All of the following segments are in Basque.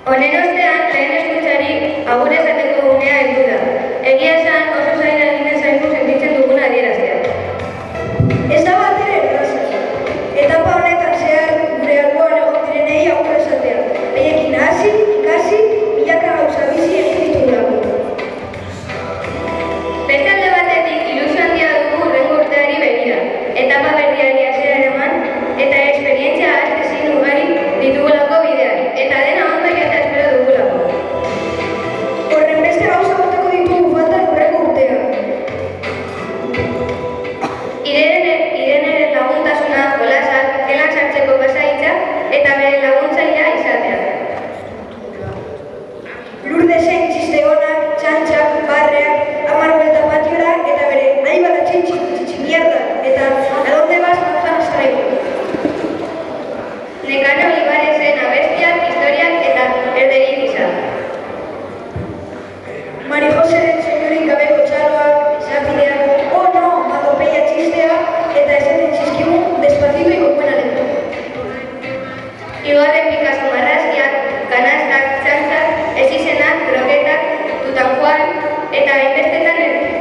Honen ostean, lehen eskutzari agur esateko unea heldu da. Egia esan oso zaila egiten zaigu sentitzen dugun adieraztea. Ez da batere erraza. Etapa honetan zehar gure alboan egon direnei agur esatea. Haiekin hasi, ikasi, milaka gauza bizi egin ditugulako. Beste alde batetik ilusio handia dugu hurrengo urteari begira. Etapa berriari hasiera eman eta esperientzia ahaztezin ugari ditugulako bidean. Eta dena ondo jatea espero dugulako. Horren beste gauza botako ditugu faltan hurrengo urtean. Ireneren laguntasuna, jolasak, gelan sartzeko pasahitza eta bere laguntzailea izatea. Lurdesen txiste onak, txantxak, barreak, 10 buelta patiora eta bere nahi badatxin txikierda eta adonde vas manzanas traigo. Nekane Olivaresen abestiak, historiak eta erderik izan. Mari Joseren senyorik gabeko txaloak, zapideak, oh no, madopeia txistea eta esaten txizkigun despacito y con buena letra. Igorren Picasso marrazkiak, kanastak, txantzak, ezizenak, kroketak, Tutanjuan eta hainbestetan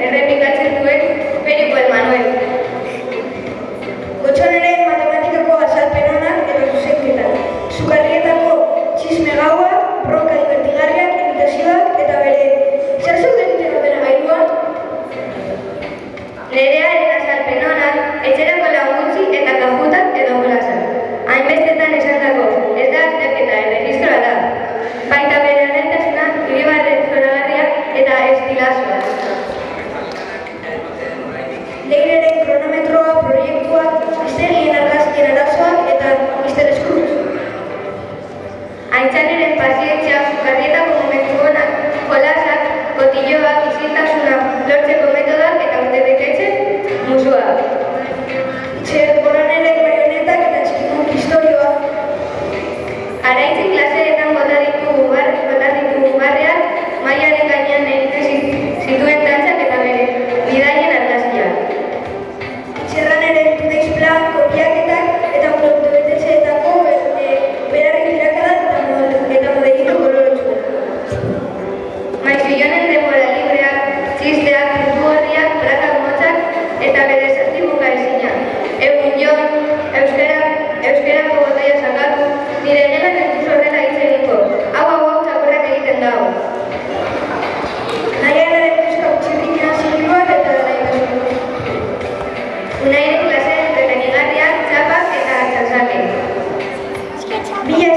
errepikatzen duen Perico el Manuel. Gotxoneren matematikako azalpen onak eta zuzenketak. Sukarrietako txisme gaua, bronka divertigarriak, imitazioak eta bere zerzuk egiten ordena gailuan. Nerearen azalpen onak, etxerako lagutzi eta kajutak edo jolasak. Hainbestetan esan dago, ez da azterketa, erregistroa da. Baita bere alaitasuna, iribarren zoragarria eta estilazoa. Leireren kronometroa, proiektuak, Mistegien argazkien arazoak eta Mr. Scrooge. Aintzaneren pazientzia, sukarrietako momentu onak, jolasak, kotilloak, isiltasuna, lortzeko metodak eta urtebetetzen musuak. Itxer Boraneren marionetak eta txikimuk historioa. Araitzik klaseetan bota ditugu barreak, mailaren gainean egiten zituen dantzak eta bere bidaien argazkiak. Itxerraneren Today's Plan, kopiaketak eta urtebetetzeetako berarri tirakadak eta modelito kolorotsuak. Maizuionen denbora libreak, txisteak, puntu horriak, prakak motzak eta bere zaztibuka ezinak. Egun jon, euskerako botoia sakatu, nire gelan ez duz horrela hitz egingo. Hau, txakurrak egiten dago. Nahiaren euskal txirrikian zigiluak eta nahi. Unairen klaseen entretenigarriak, txapak eta txasaken. Mila